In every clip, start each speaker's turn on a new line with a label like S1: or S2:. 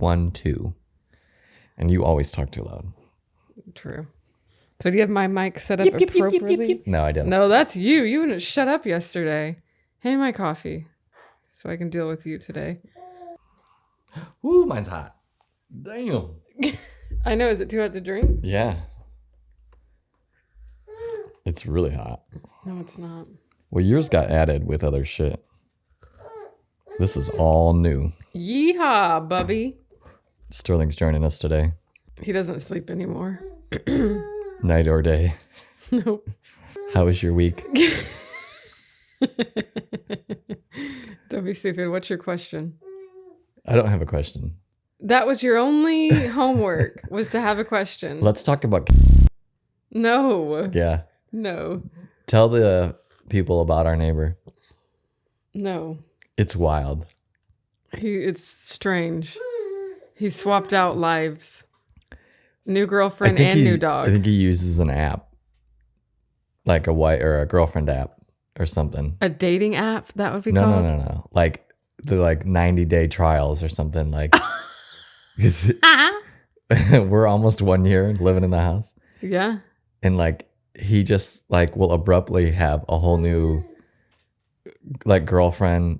S1: 212. And you always talk too loud.
S2: True. So do you have my mic set up appropriately?
S1: No, I don't.
S2: No, that's you. You wouldn't shut up yesterday. Hand me my coffee so I can deal with you today.
S1: Ooh, mine's hot. Damn.
S2: I know. Is it too hot to drink?
S1: Yeah. It's really hot.
S2: No, it's not.
S1: Well, yours got added with other shit. This is all new.
S2: Yeehaw, Bubby.
S1: Sterling's joining us today.
S2: He doesn't sleep anymore.
S1: Night or day.
S2: Nope.
S1: How was your week?
S2: Don't be stupid. What's your question?
S1: I don't have a question.
S2: That was your only homework, was to have a question.
S1: Let's talk about...
S2: No.
S1: Yeah.
S2: No.
S1: Tell the people about our neighbor.
S2: No.
S1: It's wild.
S2: It's strange. He swapped out lives. New girlfriend and new dog.
S1: I think he uses an app. Like a wife or a girlfriend app or something.
S2: A dating app, that would be called?
S1: No. Like the 90-day trials or something. Like we're almost 1 year living in the house.
S2: Yeah.
S1: And like he just like will abruptly have a whole new like girlfriend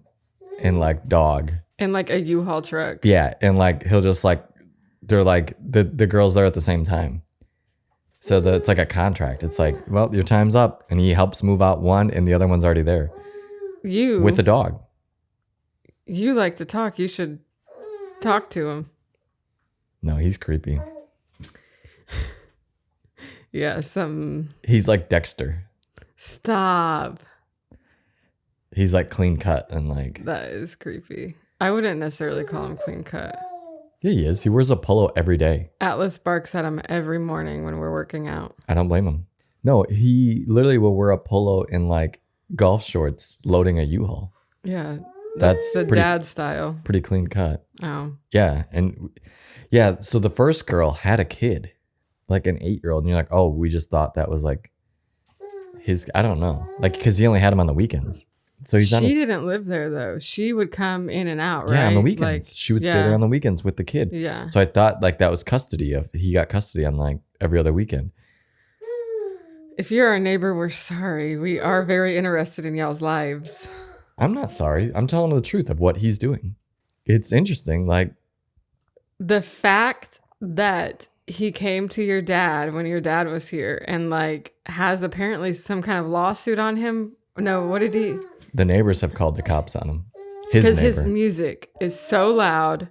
S1: and like dog.
S2: And like a U-Haul truck.
S1: Yeah. And like he'll just like they're like the girls there at the same time. So it's like a contract. It's like, well, your time's up. And he helps move out one and the other one's already there. With the dog.
S2: You like to talk. You should talk to him.
S1: No, he's creepy.
S2: Yeah,
S1: He's like Dexter.
S2: Stop.
S1: He's like clean cut and like...
S2: That is creepy. I wouldn't necessarily call him clean cut.
S1: Yeah, he is. He wears a polo every day.
S2: Atlas barks at him every morning when we're working out.
S1: I don't blame him. No, he literally will wear a polo in like golf shorts loading a U-Haul.
S2: Yeah.
S1: That's
S2: the dad style.
S1: Pretty clean cut.
S2: Oh.
S1: Yeah. And yeah, so the first girl had a kid, like an 8-year-old. And you're like, oh, we just thought that was like his, I don't know. Like, because he only had him on the weekends. So
S2: she didn't live there though. She would come in and out, right?
S1: Yeah, on the weekends. Like, she would stay there on the weekends with the kid.
S2: Yeah.
S1: So I thought like that was custody he got custody on like every other weekend.
S2: If you're our neighbor, we're sorry. We are very interested in y'all's lives.
S1: I'm not sorry. I'm telling the truth of what he's doing. It's interesting. Like
S2: the fact that he came to your dad when your dad was here and like has apparently some kind of lawsuit on him. No, what did he?
S1: The neighbors have called the cops on him.
S2: Because his music is so loud,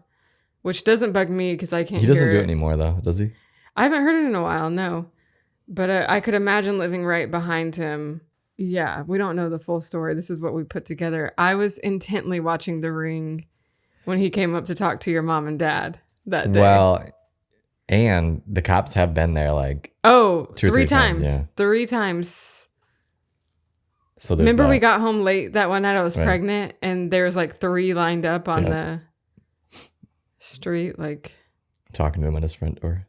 S2: which doesn't bug me because I can't hear it.
S1: He doesn't do it anymore though, does he?
S2: I haven't heard it in a while, no. But I could imagine living right behind him. Yeah, we don't know the full story. This is what we put together. I was intently watching The Ring when he came up to talk to your mom and dad that day.
S1: Well, and the cops have been there like...
S2: Oh, 3 times. Yeah. 3 times.
S1: So
S2: remember we got home late that one night I was pregnant and there was like 3 lined up on the street, like...
S1: Talking to him at his front door.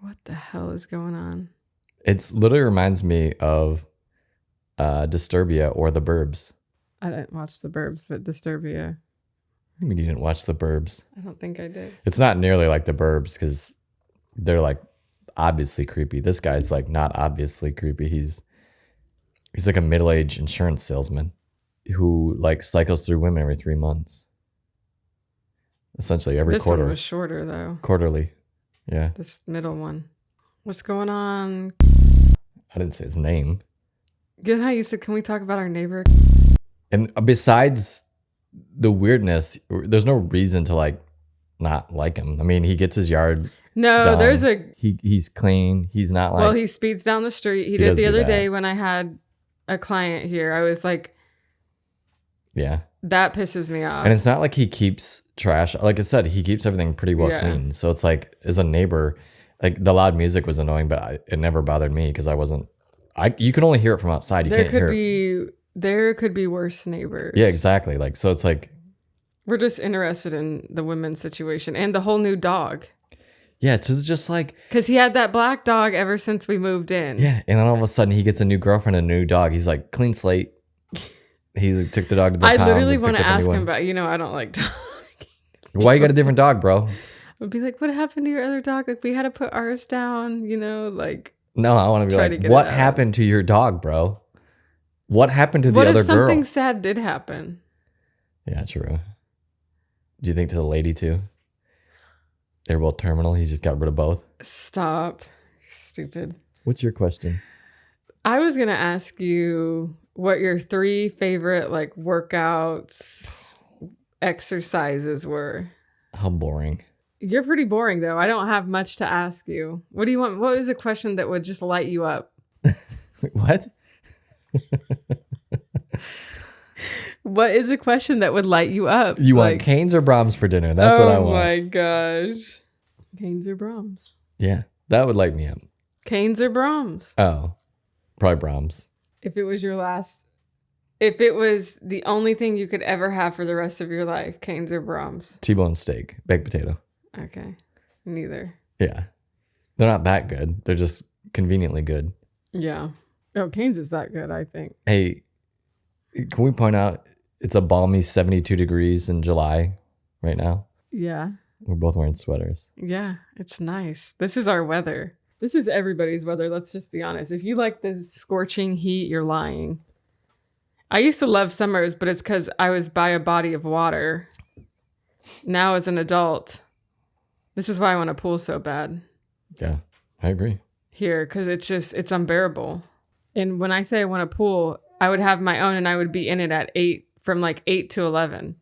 S2: What the hell is going on?
S1: It's literally reminds me of Disturbia or The Burbs.
S2: I didn't watch The Burbs, but Disturbia.
S1: I mean, you didn't watch The Burbs?
S2: I don't think I did.
S1: It's not nearly like The Burbs because they're like obviously creepy. This guy's like not obviously creepy. He's like a middle-aged insurance salesman who like cycles through women every 3 months. Essentially every quarter.
S2: This one was shorter though.
S1: Quarterly. Yeah.
S2: This middle one. What's going on?
S1: I didn't say his name.
S2: Get how you said, can we talk about our neighbor?
S1: And besides the weirdness, there's no reason to like not like him. I mean, he gets his yard done.
S2: There's
S1: he's clean. He's not like...
S2: Well, he speeds down the street. He did the other day when I had a client here. I was like...
S1: Yeah.
S2: That pisses me off.
S1: And it's not like he keeps trash. Like I said, he keeps everything pretty well clean. So it's like, as a neighbor, like the loud music was annoying, but it never bothered me because I wasn't... You can only hear it from outside. You can't hear it.
S2: There could be worse neighbors.
S1: Yeah, exactly. Like, so it's like...
S2: We're just interested in the women's situation and the whole new dog.
S1: Yeah, it's just like...
S2: Because he had that black dog ever since we moved in.
S1: Yeah, and then all of a sudden he gets a new girlfriend and a new dog. He's like, clean slate. He took the dog to the pound.
S2: I literally want to ask him about, I don't like dogs.
S1: Why you got a different dog, bro?
S2: I'd be like, what happened to your other dog? Like, we had to put ours down, like
S1: No, I want to be
S2: try to
S1: like,
S2: get
S1: what
S2: it out.
S1: happened to your dog, bro? What happened to
S2: What
S1: the
S2: if
S1: other
S2: something
S1: girl?
S2: sad did happen?
S1: Yeah, true. Do you think to the lady too? They're both terminal. He just got rid of both.
S2: Stop. Stupid.
S1: What's your question?
S2: I was going to ask you what your 3 favorite like workouts, exercises were.
S1: How boring.
S2: You're pretty boring though. I don't have much to ask you. What do you want? What is a question that would just light you up?
S1: What?
S2: What is a question that would light you up?
S1: You want Canes or Brahms for dinner? That's what I want.
S2: Oh my gosh. Canes or Brahms?
S1: Yeah, that would light me up.
S2: Canes or Brahms?
S1: Oh, probably Brahms.
S2: If it was the only thing you could ever have for the rest of your life, Canes or Brahms?
S1: T-bone steak, baked potato.
S2: Okay. Neither.
S1: Yeah. They're not that good. They're just conveniently good.
S2: Yeah. Oh, Canes is that good, I think.
S1: Hey, can we point out it's a balmy 72 degrees in July right now?
S2: Yeah.
S1: We're both wearing sweaters.
S2: Yeah. It's nice. This is our weather. This is everybody's weather. Let's just be honest. If you like the scorching heat, you're lying. I used to love summers, but it's because I was by a body of water. Now as an adult, this is why I want a pool so bad.
S1: Yeah, I agree.
S2: Here, because it's unbearable. And when I say I want a pool, I would have my own and I would be in it at 8, from like 8 to 11.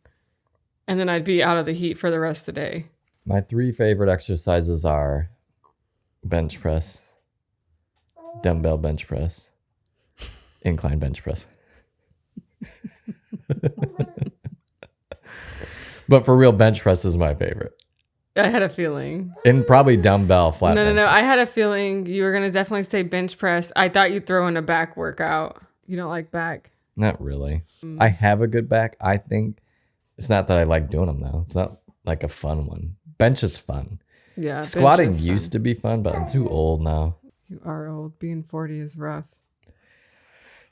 S2: And then I'd be out of the heat for the rest of the day.
S1: My 3 favorite exercises are bench press, dumbbell bench press, incline bench press. But for real, bench press is my favorite.
S2: I had a feeling.
S1: And probably dumbbell flat bench.
S2: No. I had a feeling you were going to definitely say bench press. I thought you'd throw in a back workout. You don't like back?
S1: Not really. I have a good back. I think it's not that I like doing them though. It's not like a fun one. Bench is fun.
S2: Yeah.
S1: Squatting used to be fun, but I'm too old now.
S2: You are old. Being 40 is rough.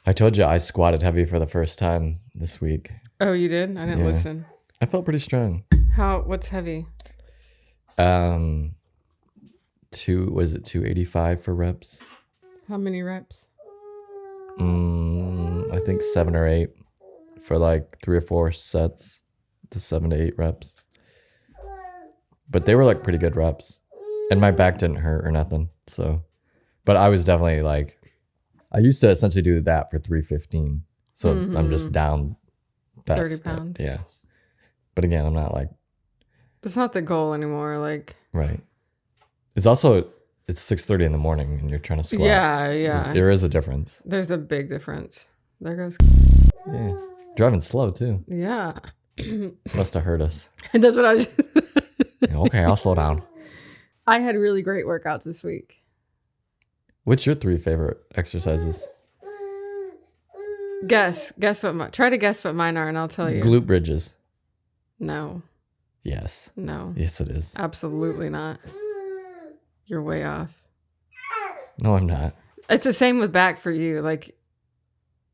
S1: I told you I squatted heavy for the first time this week.
S2: Oh, you did? I didn't listen.
S1: I felt pretty strong.
S2: What's heavy?
S1: 285 for reps?
S2: How many reps?
S1: I think 7 or 8 for like 3 or 4 sets to 7 to 8 reps. But they were like pretty good reps. And my back didn't hurt or nothing. So, but I was definitely like, I used to essentially do that for 315. So I'm just down that
S2: 30
S1: step.
S2: pounds.
S1: Yeah. But again, I'm not like.
S2: That's not the goal anymore. Like.
S1: Right. It's 6:30 in the morning and you're trying to squat.
S2: Yeah.
S1: There is a difference.
S2: There's a big difference. There goes.
S1: Yeah. Driving slow too.
S2: Yeah.
S1: Must have hurt us.
S2: That's what I was.
S1: Okay, I'll slow down.
S2: I had really great workouts this week.
S1: What's your 3 favorite exercises?
S2: Guess what try to guess what mine are and I'll tell you.
S1: Glute bridges.
S2: No.
S1: Yes.
S2: No.
S1: Yes, it is.
S2: Absolutely not. You're way off.
S1: No, I'm not.
S2: It's the same with back for you. Like,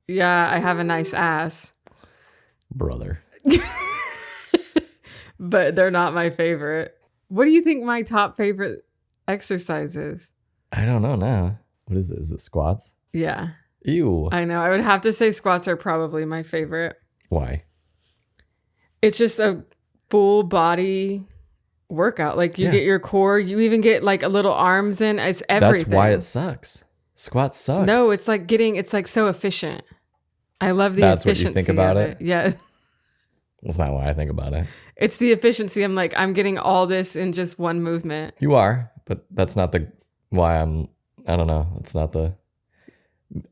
S2: yeah, I have a nice ass.
S1: Brother.
S2: But they're not my favorite. What do you think my top favorite exercise is?
S1: I don't know now. What is it? Is it squats?
S2: Yeah.
S1: Ew.
S2: I know. I would have to say squats are probably my favorite.
S1: Why?
S2: It's just a full body workout. Like you get your core, you even get like a little arms in. It's everything.
S1: That's why it sucks. Squats suck.
S2: No, it's like so efficient. I love the
S1: That's
S2: efficiency.
S1: what you think about it?
S2: Yeah.
S1: That's not why I think about it.
S2: It's the efficiency. I'm like, I'm getting all this in just one movement.
S1: You are, but that's not why I don't know. It's not the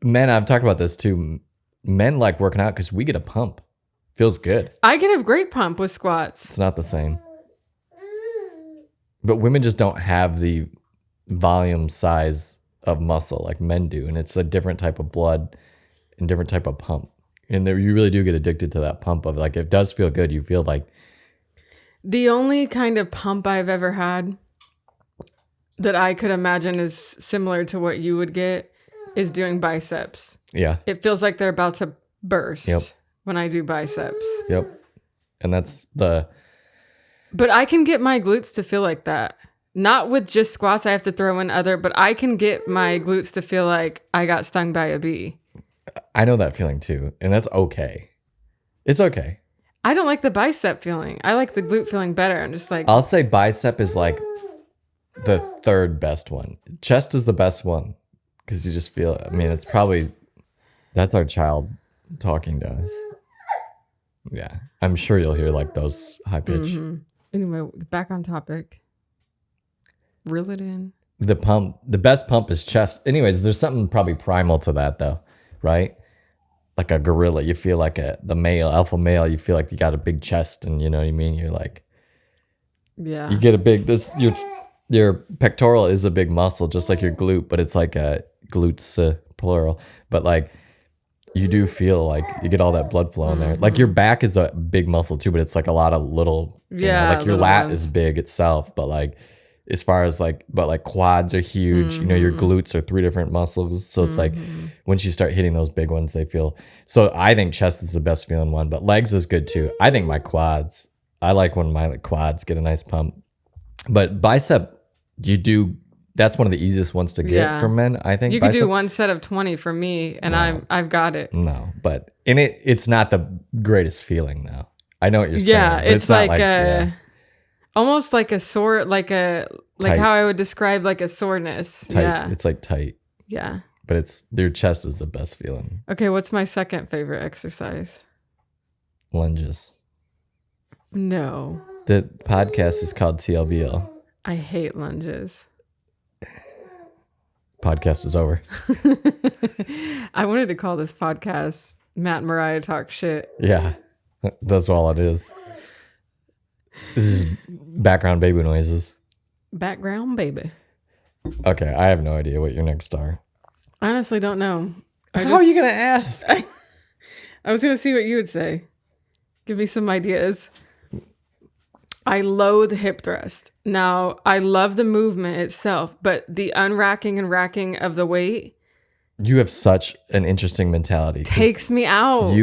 S1: men. I've talked about this too. Men like working out because we get a pump. Feels good.
S2: I get a great pump with squats.
S1: It's not the same. But women just don't have the volume size of muscle like men do. And it's a different type of blood and different type of pump. And you really do get addicted to that pump of like, it does feel good. You feel like.
S2: The only kind of pump I've ever had that I could imagine is similar to what you would get is doing biceps.
S1: Yeah.
S2: It feels like they're about to burst when I do biceps.
S1: Yep. And that's
S2: But I can get my glutes to feel like that. Not with just squats. I have to throw in other, but I can get my glutes to feel like I got stung by a bee.
S1: I know that feeling too, and that's okay. It's okay.
S2: I don't like the bicep feeling. I like the glute feeling better. I'm just like,
S1: I'll say bicep is like the third best one. Chest is the best one because you just feel it. I mean, it's probably that's our child talking to us. Yeah, I'm sure you'll hear like those high pitch.
S2: Anyway, back on topic. Reel it in.
S1: The best pump is chest. Anyways, there's something probably primal to that though, right? Like a gorilla, you feel like the alpha male, you feel like you got a big chest, and you know what I mean? You're like,
S2: Yeah.
S1: you get a big, your pectoral is a big muscle, just like your glute, but it's like a glutes, plural. But like, you do feel like you get all that blood flow in there. Like your back is a big muscle too, but it's like a lot of little, like your lat is big itself, but like, as far as like, but like quads are huge, you know, your glutes are 3 different muscles. So it's like, once you start hitting those big ones, they feel, so I think chest is the best feeling one, but legs is good too. I think my quads, I like when my quads get a nice pump, but bicep, that's one of the easiest ones to get for men. I think
S2: you could do one set of 20 for me, and I've got it.
S1: No, but it's not the greatest feeling though. I know what you're saying.
S2: Yeah, it's
S1: not
S2: like almost like a sore, like
S1: Tight.
S2: how I would describe like a soreness.
S1: Tight.
S2: Yeah,
S1: It's like tight.
S2: Yeah.
S1: But your chest is the best feeling.
S2: Okay, what's my second favorite exercise?
S1: Lunges.
S2: No.
S1: The podcast is called TLBL.
S2: I hate lunges.
S1: Podcast is over.
S2: I wanted to call this podcast Matt and Mariah Talk Shit.
S1: Yeah, that's all it is. This is background baby noises.
S2: Background baby.
S1: Okay, I have no idea what your next are.
S2: I honestly don't know.
S1: How are you going to ask?
S2: I was going to see what you would say. Give me some ideas. I loathe hip thrust. Now, I love the movement itself, but the unracking and racking of the weight.
S1: You have such an interesting mentality.
S2: Takes me out.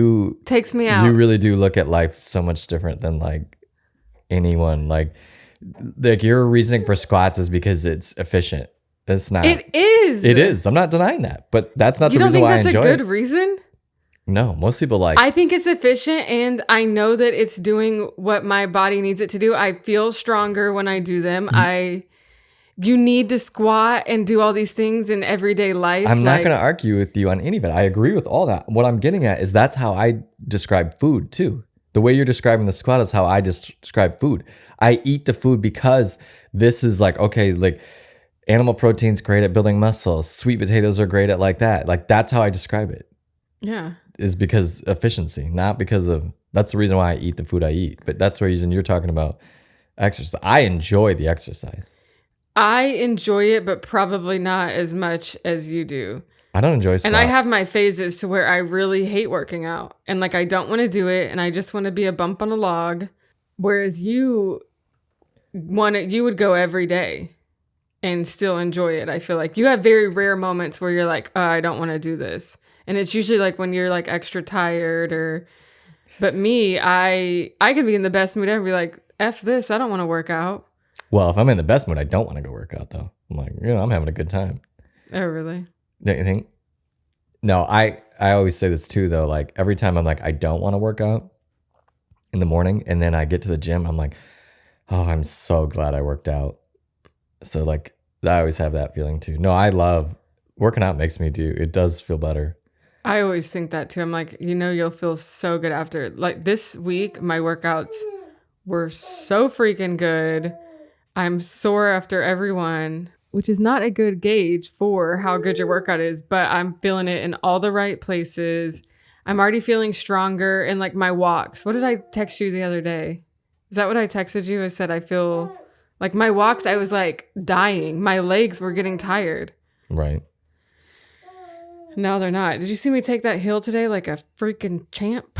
S2: Takes me out.
S1: You really do look at life so much different than like anyone. Like your reasoning for squats is because it's efficient. It's not.
S2: It is.
S1: It is. I'm not denying that, but that's not the reason why I enjoy it.
S2: You don't think that's a good reason?
S1: No, most people like.
S2: I think it's efficient, and I know that it's doing what my body needs it to do. I feel stronger when I do them. You need to squat and do all these things in everyday life.
S1: I'm not going to argue with you on any of it. I agree with all that. What I'm getting at is that's how I describe food too. The way you're describing the squat is how I describe food. I eat the food because this is like, okay, like animal protein's great at building muscle. Sweet potatoes are great at like that. Like that's how I describe it.
S2: Yeah.
S1: Is because efficiency, not because of, that's the reason why I eat the food I eat. But that's the reason you're talking about exercise. I enjoy the exercise.
S2: I enjoy it, but probably not as much as you do.
S1: I don't enjoy squats.
S2: And I have my phases to where I really hate working out. And like, I don't want to do it. And I just want to be a bump on a log. Whereas you would go every day and still enjoy it. I feel like you have very rare moments where you're like, oh, I don't want to do this. And it's usually like when you're like extra tired but me, I can be in the best mood ever and be like, F this, I don't want to work out. Well,
S1: if I'm in the best mood, I don't want to go work out though. I'm like, I'm having a good time.
S2: Oh, really?
S1: Don't you think? No, I always say this too though. Like every time I'm like, I don't want to work out in the morning, and then I get to the gym, I'm like, oh, I'm so glad I worked out. So like, I always have that feeling too. No, I love working out. It does feel better.
S2: I always think that too. I'm like, you'll feel so good after. Like this week, my workouts were so freaking good. I'm sore after every one, which is not a good gauge for how good your workout is, but I'm feeling it in all the right places. I'm already feeling stronger in like my walks. What did I text you the other day? Is that what I texted you? I said, I feel like my walks, I was like dying. My legs were getting tired.
S1: Right.
S2: No, they're not. Did you see me take that hill today like a freaking champ?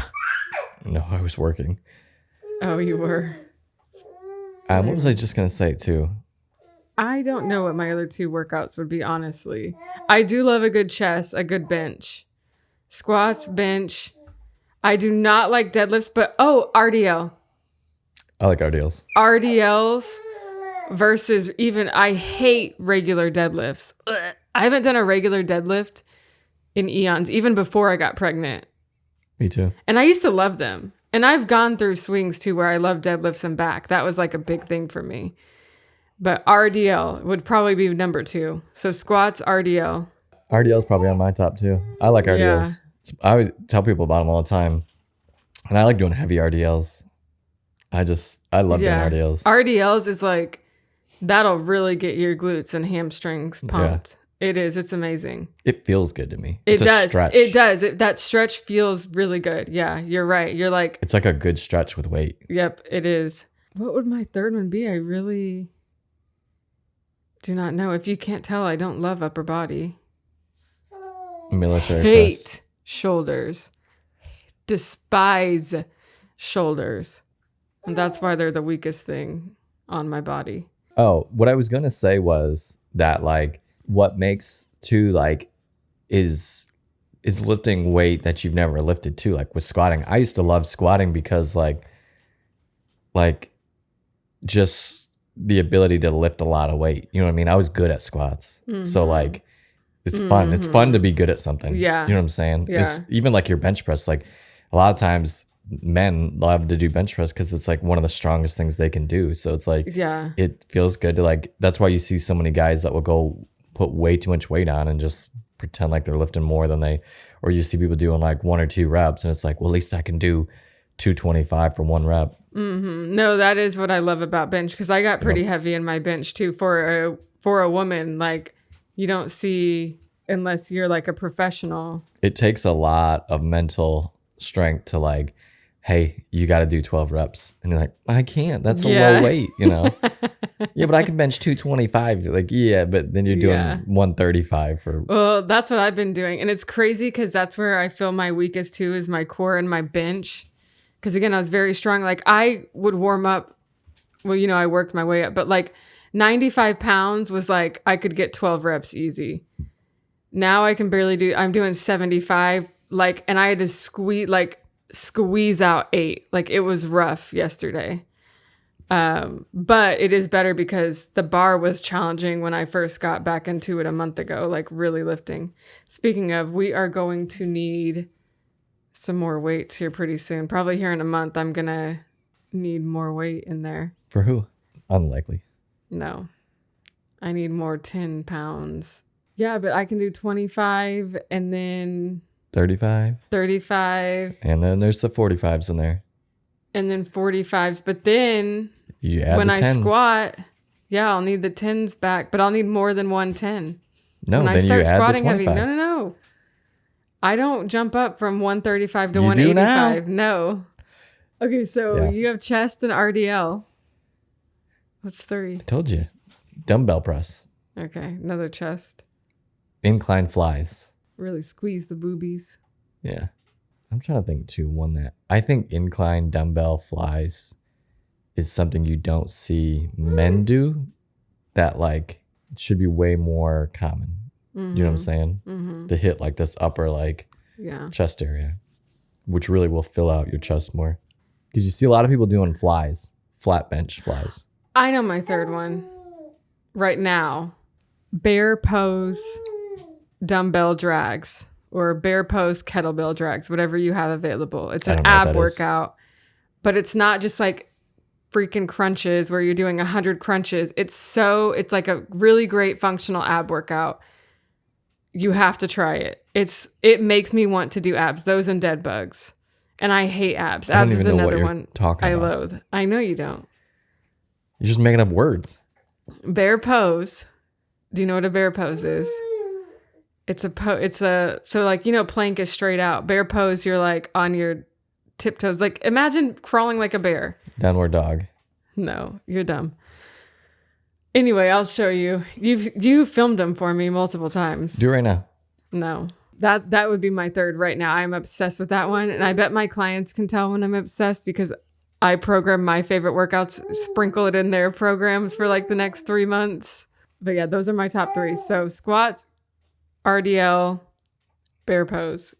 S1: No, I was working.
S2: Oh, you were.
S1: What was I just going to say too?
S2: I don't know what my other 2 workouts would be, honestly. I do love a good chest, a good bench. Squats, bench. I do not like deadlifts, but RDL.
S1: I like RDLs.
S2: RDLs versus even, I hate regular deadlifts. Ugh. I haven't done a regular deadlift in eons, even before I got pregnant.
S1: Me too.
S2: And I used to love them. And I've gone through swings too where I love deadlifts and back. That was like a big thing for me. But RDL would probably be number 2. So squats, RDL.
S1: RDL's probably on my top too. I like RDLs. I always tell people about them all the time. And I like doing heavy RDLs. I love doing RDLs.
S2: RDLs is like, that'll really get your glutes and hamstrings pumped. Yeah. It is. It's amazing.
S1: It feels good to me.
S2: It does. It does. That stretch feels really good. Yeah, you're right. You're like...
S1: It's like a good stretch with weight.
S2: Yep, it is. What would my third one be? I really do not know. If you can't tell, I don't love upper body.
S1: Military
S2: Hate
S1: press.
S2: Shoulders. Despise shoulders. And that's why they're the weakest thing on my body.
S1: Oh, what I was going to say was that like what makes too like is lifting weight that you've never lifted too, like with squatting. I used to love squatting because like just the ability to lift a lot of weight. You know what I mean? I was good at squats. Mm-hmm. So like it's fun. It's fun to be good at something. Yeah. You know what I'm saying? Yeah. It's even like your bench press, like a lot of times men love to do bench press because it's like one of the strongest things they can do. So it's like, it feels good to like, that's why you see so many guys that will go put way too much weight on and just pretend like they're lifting more than they, or you see people doing like 1 or 2 reps and it's like, well, at least I can do 225 for 1 rep.
S2: Mm-hmm. No, that is what I love about bench because I got pretty heavy in my bench too. For a woman, like you don't see unless you're like a professional. It
S1: takes a lot of mental strength to like, hey, you got to do 12 reps. And you're like, I can't. That's a low weight, you know? Yeah, but I can bench 225. You're like, yeah, but then you're doing 135 for.
S2: Well, that's what I've been doing. And it's crazy because that's where I feel my weakest too is my core and my bench. Because again, I was very strong. Like I would warm up. Well, you know, I worked my way up. But like 95 pounds was like I could get 12 reps easy. Now I can barely do. I'm doing 75. Like, and I had to squeeze out 8. Like it was rough yesterday. But it is better because the bar was challenging when I first got back into it a month ago, like really lifting. Speaking of, we are going to need some more weights here pretty soon. Probably here in a month, I'm going to need more weight in there.
S1: For who? Unlikely.
S2: No, I need more 10 pounds. Yeah, but I can do 25 and then
S1: 35. And then there's the 45s in there.
S2: And then 45s. But then
S1: when
S2: I squat, I'll need the 10s back, but I'll need more than 110.
S1: No,
S2: when
S1: then
S2: I start
S1: you add
S2: squatting
S1: the
S2: heavy.
S1: 25.
S2: No. I don't jump up from 135 to 185. No. Okay, so you have chest and RDL. What's 3?
S1: I told you. Dumbbell press.
S2: Okay, another chest.
S1: Incline flies.
S2: Really squeeze the boobies.
S1: Yeah. I'm trying to think too. One that I think incline dumbbell flies is something you don't see men do that like should be way more common. Mm-hmm. You know what I'm saying? Mm-hmm. To hit like this upper like chest area, which really will fill out your chest more. Because you see a lot of people doing flies, flat bench flies.
S2: I know my third one right now. Bear pose dumbbell drags. Or bear pose kettlebell drags, whatever you have available. It's an ab workout, but it's not just like freaking crunches where you're doing 100 crunches. It's like a really great functional ab workout. You have to try it. It makes me want to do abs, those and dead bugs. And I hate abs. Abs is another one I loathe. I know you don't.
S1: You're just making up words.
S2: Bear pose. Do you know what a bear pose is? So like, you know, plank is straight out. Bear pose, you're like on your tiptoes. Like imagine crawling like a bear.
S1: Downward dog.
S2: No, you're dumb. Anyway, I'll show you. You filmed them for me multiple times.
S1: Do it right now.
S2: No, that would be my third right now. I'm obsessed with that one. And I bet my clients can tell when I'm obsessed because I program my favorite workouts, sprinkle it in their programs for like the next 3 months. But yeah, those are my top 3. So squats, RDL, bear pose,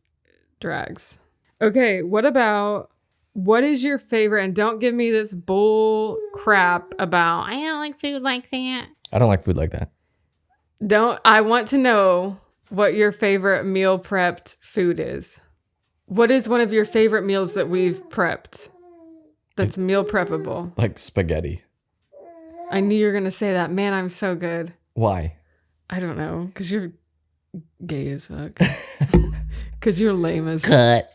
S2: drags. Okay, what about What is your favorite? And don't give me this bull crap about I don't like food like that.
S1: I don't like food like that.
S2: I want to know what your favorite meal prepped food is. What is one of your favorite meals that we've prepped that's meal preppable?
S1: Like spaghetti.
S2: I knew you were going to say that. Man, I'm so good.
S1: Why?
S2: I don't know. Because you're gay as fuck. Because you're lame as
S1: Cut.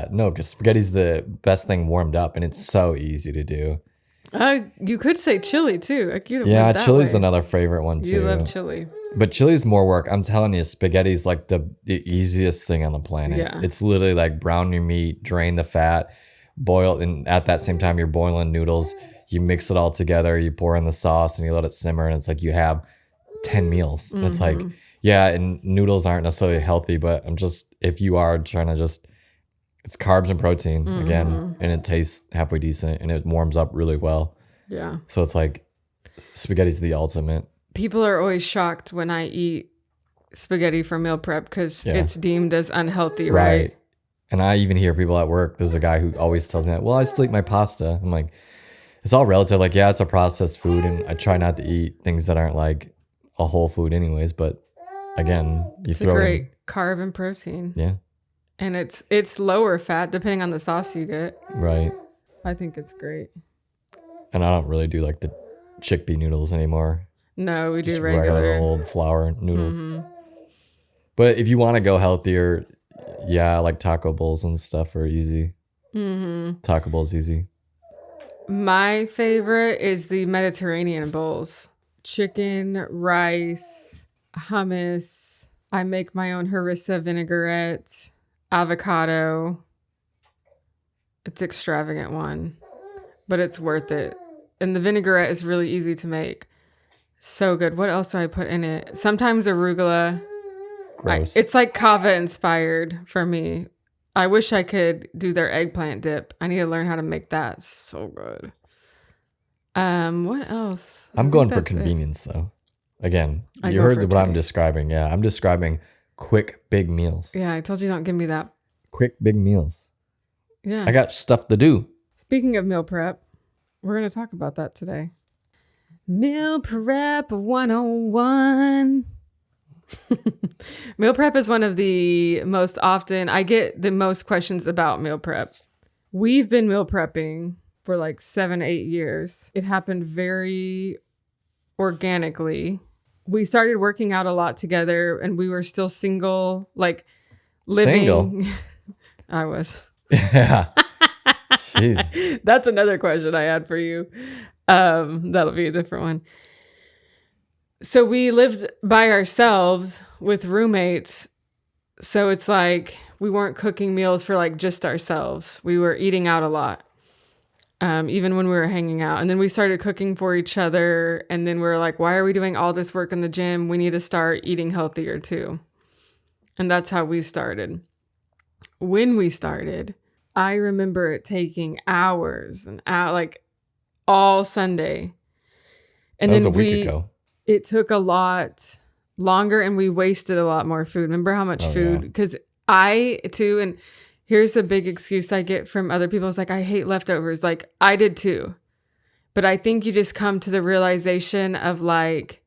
S1: No, because spaghetti's the best thing warmed up, and it's so easy to do.
S2: You could say chili too.
S1: Yeah, chili's another favorite one too.
S2: You love chili.
S1: But chili's more work. I'm telling you, spaghetti's like the easiest thing on the planet.
S2: Yeah.
S1: It's literally like brown your meat, drain the fat, boil, and at that same time you're boiling noodles. You mix it all together, you pour in the sauce, and you let it simmer, and it's like you have 10 meals. And it's like, yeah, and noodles aren't necessarily healthy, but if you are trying to it's carbs and protein again, and it tastes halfway decent, and it warms up really well.
S2: Yeah.
S1: So it's like spaghetti's the ultimate.
S2: People are always shocked when I eat spaghetti for meal prep because it's deemed as unhealthy, right?
S1: And I even hear people at work, there's a guy who always tells me that, well, I still eat my pasta. I'm like, it's all relative. Like, yeah, it's a processed food, and I try not to eat things that aren't like a whole food anyways. But again,
S2: it's a great carb and protein.
S1: Yeah.
S2: And it's lower fat depending on the sauce you get.
S1: Right.
S2: I think it's great.
S1: And I don't really do like the chickpea noodles anymore.
S2: No, we
S1: Just
S2: do regular
S1: old flour noodles. But if you want to go healthier, yeah, like taco bowls and stuff are easy. Taco bowl's easy.
S2: My favorite is the Mediterranean bowls. Chicken, rice, hummus. I make my own harissa vinaigrette, avocado. It's an extravagant one, but it's worth it. And the vinaigrette is really easy to make. So good. What else do I put in it? Sometimes arugula.
S1: Gross.
S2: It's like kava inspired for me. I wish I could do their eggplant dip. I need to learn how to make that. So good. What else?
S1: I'm going for convenience though. Again, you heard what I'm describing. Yeah, I'm describing quick, big meals.
S2: Yeah, I told you don't give me that.
S1: Quick, big meals.
S2: Yeah.
S1: I got stuff to do.
S2: Speaking of meal prep, we're going to talk about that today. Meal prep 101. Meal prep is one of the most often, I get the most questions about meal prep. We've been meal prepping for like 7-8 years. It happened very organically. We started working out a lot together and we were still single, like living.
S1: Single?
S2: I was.
S1: Yeah. Jeez.
S2: That's another question I had for you. That'll be a different one. So we lived by ourselves with roommates. So it's like we weren't cooking meals for like just ourselves. We were eating out a lot, even when we were hanging out. And then we started cooking for each other. And then we were like, why are we doing all this work in the gym? We need to start eating healthier too. And that's how we started. When we started, I remember it taking hours and like all Sunday. And
S1: that was
S2: then
S1: a week ago.
S2: It took a lot longer and we wasted a lot more food. Remember how much food? Because I too, and here's a big excuse I get from other people. It's like, I hate leftovers. Like I did too. But I think you just come to the realization of like,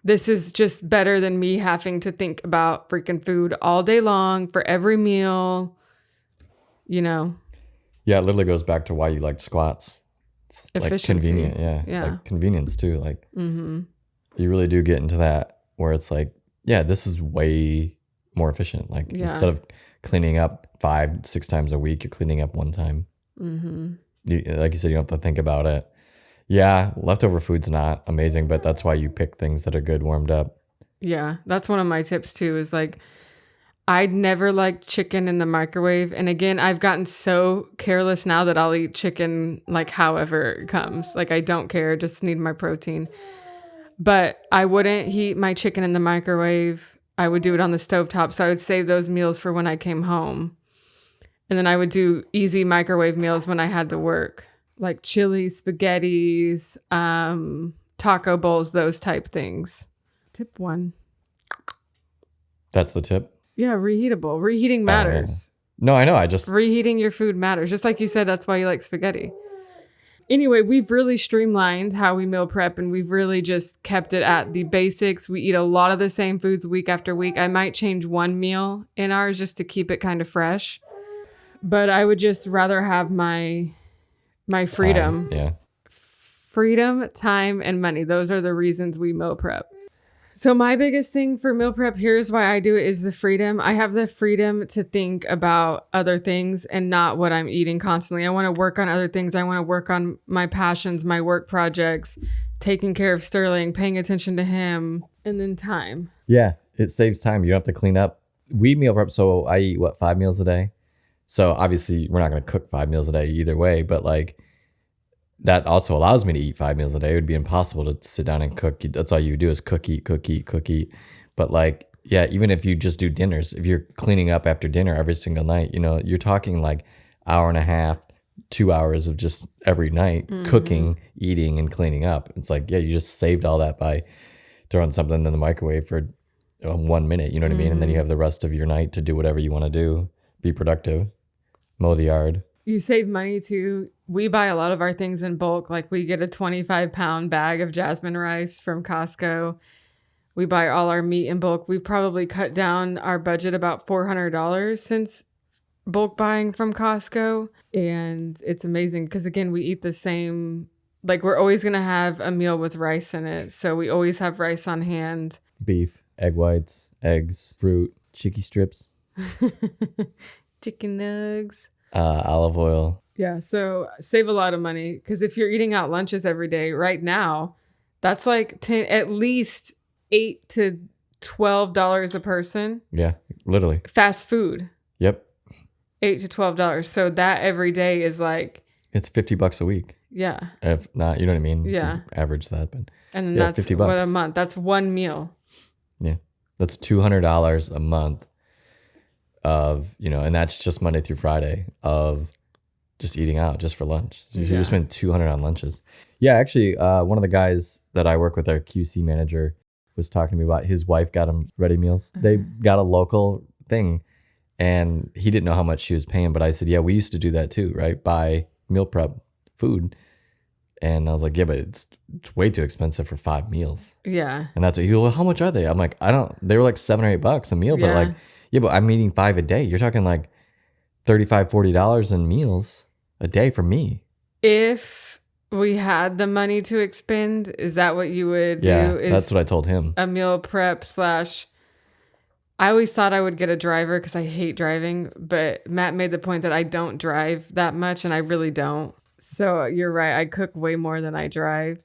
S2: this is just better than me having to think about freaking food all day long for every meal, you know?
S1: Yeah, it literally goes back to why you like squats. It's like convenient. Yeah. Like convenience too. Like, you really do get into that where it's like, yeah, this is way more efficient. Like instead of cleaning up 5-6 times a week, you're cleaning up one time. Like you said, you don't have to think about it. Yeah, leftover food's not amazing, but that's why you pick things that are good warmed up.
S2: Yeah, that's one of my tips too, is like, I'd never liked chicken in the microwave. And again, I've gotten so careless now that I'll eat chicken like however it comes. Like I don't care, just need my protein. But I wouldn't heat my chicken in the microwave. I would do it on the stovetop. So I would save those meals for when I came home. And then I would do easy microwave meals when I had to work. Like chili, spaghettis, taco bowls, those type things. Tip 1.
S1: That's the tip?
S2: Yeah, reheatable. Reheating matters.
S1: No, I know. I just
S2: Reheating your food matters. Just like you said, that's why you like spaghetti. Anyway, we've really streamlined how we meal prep, and we've really just kept it at the basics. We eat a lot of the same foods week after week. I might change one meal in ours just to keep it kind of fresh, but I would just rather have my
S1: time.
S2: freedom.
S1: Yeah.
S2: Freedom, time, and money. Those are the reasons we meal prep. So my biggest thing for meal prep, here's why I do it, is the freedom. I have the freedom to think about other things and not what I'm eating constantly. I want to work on other things. I want to work on my passions, my work projects, taking care of Sterling, paying attention to him, and then time.
S1: Yeah. It saves time. You don't have to clean up. We meal prep. So I eat 5 meals a day. So obviously we're not going to cook 5 meals a day either way, but like that also allows me to eat 5 meals a day. It would be impossible to sit down and cook. That's all you do is cook, eat, cook, eat, cook, eat. But like, yeah, even if you just do dinners, if you're cleaning up after dinner every single night, you're talking like hour and a half, 2 hours of just every night cooking, eating, and cleaning up. It's like, yeah, you just saved all that by throwing something in the microwave for 1 minute. You know what I mean? And then you have the rest of your night to do whatever you want to do, be productive, mow the yard.
S2: You save money too. We buy a lot of our things in bulk. Like we get a 25-pound bag of jasmine rice from Costco. We buy all our meat in bulk. We probably cut down our budget about $400 since bulk buying from Costco. And it's amazing because, again, we eat the same. Like we're always going to have a meal with rice in it. So we always have rice on hand.
S1: Beef, egg whites, eggs, fruit, chicky strips,
S2: Chicken nugs.
S1: Olive oil.
S2: Yeah, so save a lot of money because if you're eating out lunches every day right now, that's like at least $8 to $12 a person.
S1: Yeah, literally.
S2: Fast food.
S1: Yep.
S2: $8 to $12. So that every day is like,
S1: it's $50 a week.
S2: Yeah.
S1: If not, you know what I mean?
S2: Yeah.
S1: Average that, but
S2: and then
S1: yeah,
S2: that's
S1: $50.
S2: what a month. That's one meal.
S1: Yeah. That's $200 a month of, and that's just Monday through Friday of just eating out just for lunch. So you spend $200 on lunches. Yeah, actually, one of the guys that I work with, our QC manager, was talking to me about his wife got him ready meals. They got a local thing, and he didn't know how much she was paying. But I said, yeah, we used to do that too, right? Buy meal prep food. And I was like, yeah, but it's way too expensive for 5 meals.
S2: Yeah.
S1: And that's what he goes, well, how much are they? I'm like, they were like $7 or $8 a meal, but like, yeah, but I'm eating 5 a day. You're talking like $35, $40 in meals a day for me.
S2: If we had the money to expend, is that what you would do?
S1: Yeah, that's what I told him.
S2: A meal prep / I always thought I would get a driver because I hate driving, but Matt made the point that I don't drive that much, and I really don't. So you're right. I cook way more than I drive.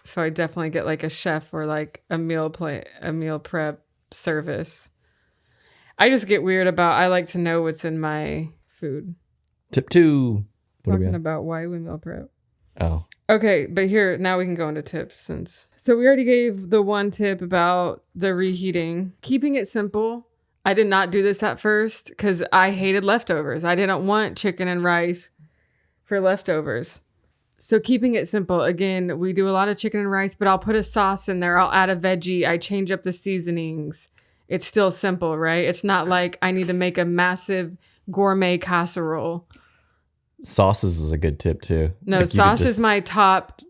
S2: So I definitely get like a chef or like a meal prep service. I just get weird about, I like to know what's in my food.
S1: Tip 2.
S2: Talking about why we meal prep.
S1: Oh.
S2: Okay, but here, now we can go into tips so we already gave the one tip about the reheating. Keeping it simple. I did not do this at first because I hated leftovers. I didn't want chicken and rice for leftovers. So keeping it simple. Again, we do a lot of chicken and rice, but I'll put a sauce in there. I'll add a veggie. I change up the seasonings. It's still simple, right? It's not like I need to make a massive gourmet casserole.
S1: Sauces is a good tip too.
S2: No,
S1: like
S2: sauce is my top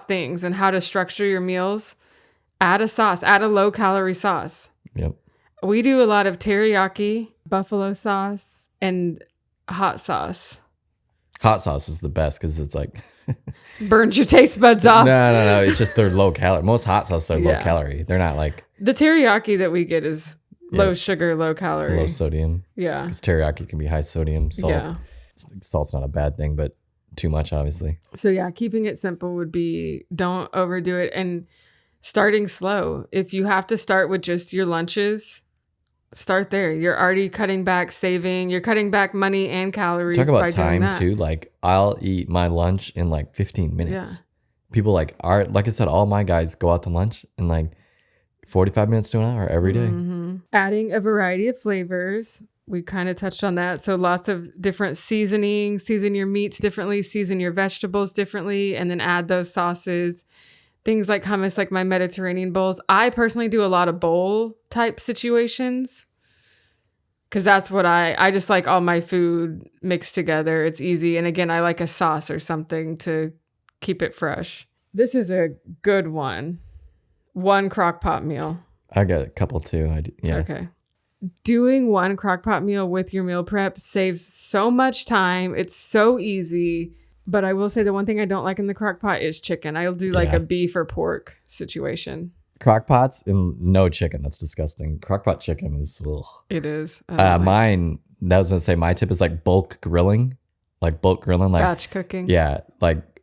S2: things and how to structure your meals. Add a sauce. Add a low-calorie sauce.
S1: Yep.
S2: We do a lot of teriyaki, buffalo sauce, and hot sauce.
S1: Hot sauce is the best because it's like
S2: burns your taste buds off.
S1: No. It's just they're low calorie. Most hot sauces are low calorie. They're not like
S2: the teriyaki that we get is low sugar, low calorie,
S1: low sodium.
S2: Yeah,
S1: because teriyaki can be high sodium. Salt.
S2: Yeah,
S1: salt's not a bad thing, but too much obviously.
S2: So yeah, keeping it simple would be don't overdo it and starting slow. If you have to start with just your lunches, start there. You're already cutting back, saving. You're cutting back money and calories.
S1: Talk about
S2: by
S1: time
S2: doing that.
S1: too. Like I'll eat my lunch in like 15 minutes.
S2: Yeah.
S1: People like I said, all my guys go out to lunch in like 45 minutes to an hour every day.
S2: Mm-hmm. Adding a variety of flavors. We kind of touched on that. So lots of different seasonings. Season your meats differently. Season your vegetables differently. And then add those sauces. Things like hummus, like my Mediterranean bowls. I personally do a lot of bowl type situations. Because that's what I just like all my food mixed together. It's easy. And again, I like a sauce or something to keep it fresh. This is a good one. One crock pot meal.
S1: I got a couple too. Yeah.
S2: Okay. Doing one crock pot meal with your meal prep saves so much time. It's so easy. But I will say the one thing I don't like in the crock pot is chicken. I'll do like a beef or pork situation.
S1: Crock pots and no chicken. That's disgusting. Crock pot chicken is, ugh.
S2: It is.
S1: Mine, that was going to say, my tip is like bulk grilling. Like
S2: batch cooking.
S1: Yeah.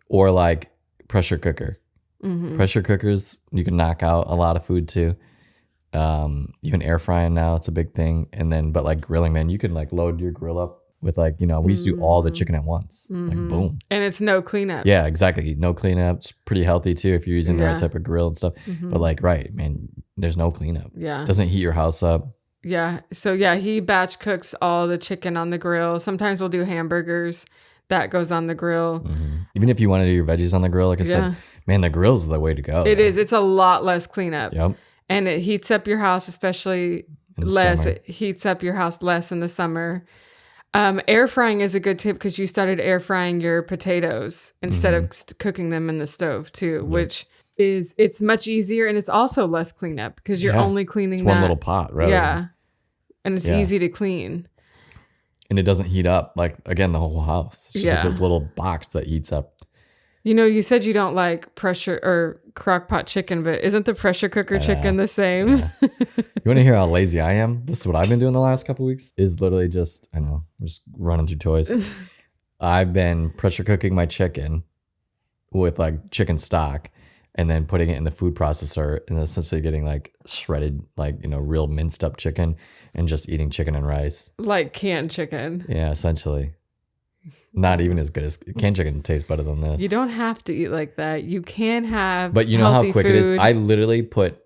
S1: Or like pressure cooker. Mm-hmm. Pressure cookers, you can knock out a lot of food too. Even air frying now, it's a big thing. And then, but like grilling, man, you can like load your grill up with like, we used to do all the chicken at once. Like boom.
S2: And it's no cleanup.
S1: Yeah, exactly. No cleanup. It's pretty healthy too if you're using the right type of grill and stuff. But like, right, man, there's no cleanup.
S2: Yeah.
S1: Doesn't heat your house up.
S2: Yeah. So yeah, he batch cooks all the chicken on the grill. Sometimes we'll do hamburgers. That goes on the grill.
S1: Even if you want to do your veggies on the grill, like I said, man, the grill's the way to go.
S2: It is. It's a lot less cleanup.
S1: Yep.
S2: And it heats up your house, especially less. It heats up your house less in the summer. Air frying is a good tip because you started air frying your potatoes instead of cooking them in the stove too, which it's much easier and it's also less cleanup because you're only cleaning
S1: one little pot, right?
S2: Yeah. And it's easy to clean.
S1: And it doesn't heat up like, again, the whole house. It's just like this little box that heats up.
S2: You said you don't like pressure or crock pot chicken, but isn't the pressure cooker chicken the same?
S1: Yeah. You want to hear how lazy I am? This is what I've been doing the last couple of weeks. Is literally just, I know, I'm just running through toys. I've been pressure cooking my chicken with like chicken stock and then putting it in the food processor and essentially getting like shredded, like, real minced up chicken and just eating chicken and rice.
S2: Like canned chicken.
S1: Yeah, essentially. Not even as good as canned chicken tastes better than this.
S2: You don't have to eat like that. You can have
S1: But you know how quick
S2: food.
S1: it is? I literally put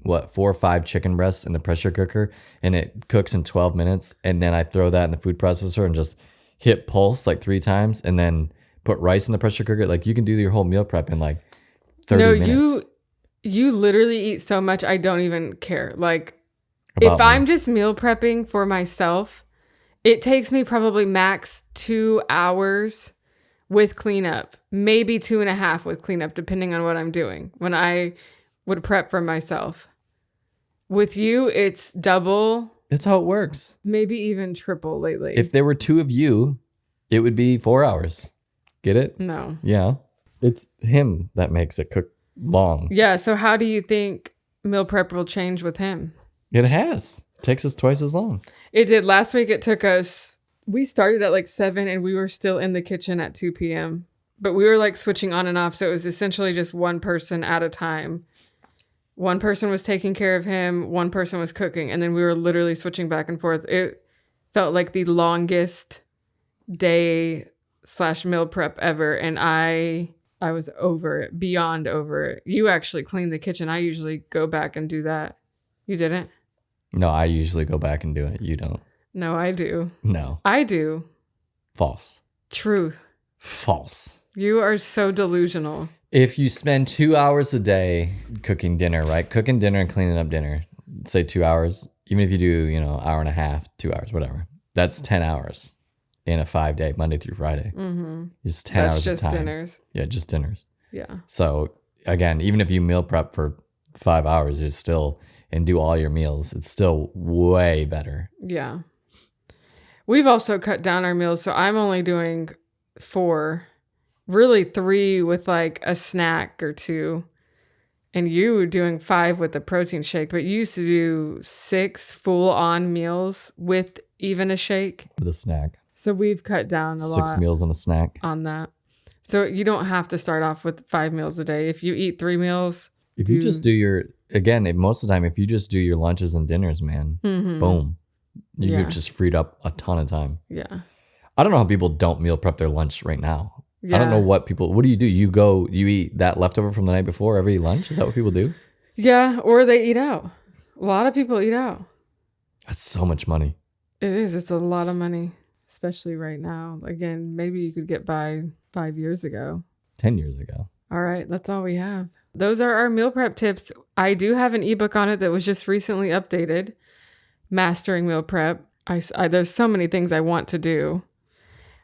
S1: 4 or 5 chicken breasts in the pressure cooker and it cooks in 12 minutes. And then I throw that in the food processor and just hit pulse like 3 times and then put rice in the pressure cooker. Like you can do your whole meal prep in like 30 minutes.
S2: You literally eat so much I don't even care. Like if I'm just meal prepping for myself, it takes me probably max 2 hours with cleanup, maybe 2.5 with cleanup, depending on what I'm doing when I would prep for myself. With you, it's double.
S1: That's how it works.
S2: Maybe even triple lately.
S1: If there were 2 of you, it would be 4 hours. Get it?
S2: No.
S1: Yeah. It's him that makes it cook long.
S2: Yeah. So how do you think meal prep will change with him?
S1: It has. It takes us twice as long.
S2: It did. Last week it took us, we started at like 7 and we were still in the kitchen at 2 p.m. But we were like switching on and off. So it was essentially just one person at a time. One person was taking care of him. One person was cooking. And then we were literally switching back and forth. It felt like the longest day / meal prep ever. And I was over it, beyond over it. You actually cleaned the kitchen. I usually go back and do that. You didn't?
S1: No, I usually go back and do it. You don't.
S2: No, I do.
S1: No.
S2: I do.
S1: False.
S2: True.
S1: False.
S2: You are so delusional.
S1: If you spend 2 hours a day cooking dinner, right? Cooking dinner and cleaning up dinner, say 2 hours, even if you do, hour and a half, 2 hours, whatever, that's 10 hours in a 5-day, Monday through Friday. Mm-hmm. It's 10
S2: that's
S1: hours
S2: just
S1: of time.
S2: Dinners.
S1: Yeah, just dinners.
S2: Yeah.
S1: So again, even if you meal prep for 5 hours, you're still, and do all your meals, it's still way better.
S2: Yeah. We've also cut down our meals. So I'm only doing 4, really 3 with like a snack or 2. And you were doing 5 with the protein shake, but you used to do 6 full on meals with even a shake.
S1: With a snack.
S2: So we've cut down a lot.
S1: 6 meals and a snack.
S2: On that. So you don't have to start off with 5 meals a day. If you eat 3 meals.
S1: If you just do most of the time, if you just do your lunches and dinners, man, boom. You've just freed up a ton of time.
S2: Yeah.
S1: I don't know how people don't meal prep their lunch right now. Yeah. I don't know what do? You eat that leftover from the night before every lunch? Is that what people do?
S2: Yeah. Or they eat out. A lot of people eat out.
S1: That's so much money.
S2: It is. It's a lot of money, especially right now. Again, maybe you could get by 5 years ago.
S1: 10 years ago.
S2: All right. That's all we have. Those are our meal prep tips. I do have an ebook on it that was just recently updated. Mastering Meal Prep. There's so many things I want to do.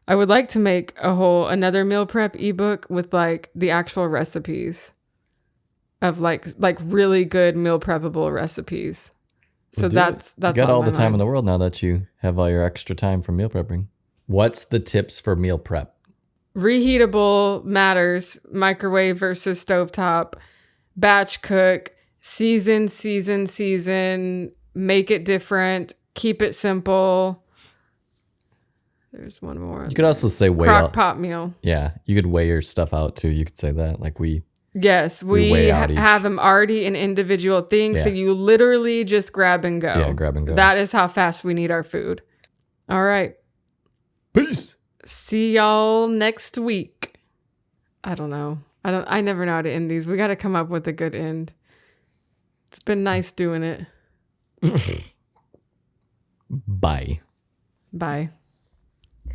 S2: I would like to make another meal prep ebook with like the actual recipes of like really good meal preppable recipes. So that's
S1: you got
S2: on
S1: all
S2: my
S1: the time in
S2: mind.
S1: the world now that you have all your extra time for meal prepping. What's the tips for meal prep?
S2: Reheatable matters. Microwave versus stovetop. Batch cook. Season. Make it different. Keep it simple. There's one more.
S1: You could also say weigh
S2: crock
S1: out.
S2: pot meal.
S1: Yeah, you could weigh your stuff out too. You could say that like
S2: Yes,
S1: we weigh out each.
S2: have them already in individual things. So
S1: Yeah.
S2: you literally just grab and go.
S1: Yeah, grab and go.
S2: That is how fast we need our food. All right.
S1: Peace.
S2: See y'all next week. I don't know. I never know how to end these. We got to come up with a good end. It's been nice doing it.
S1: Bye.
S2: Bye.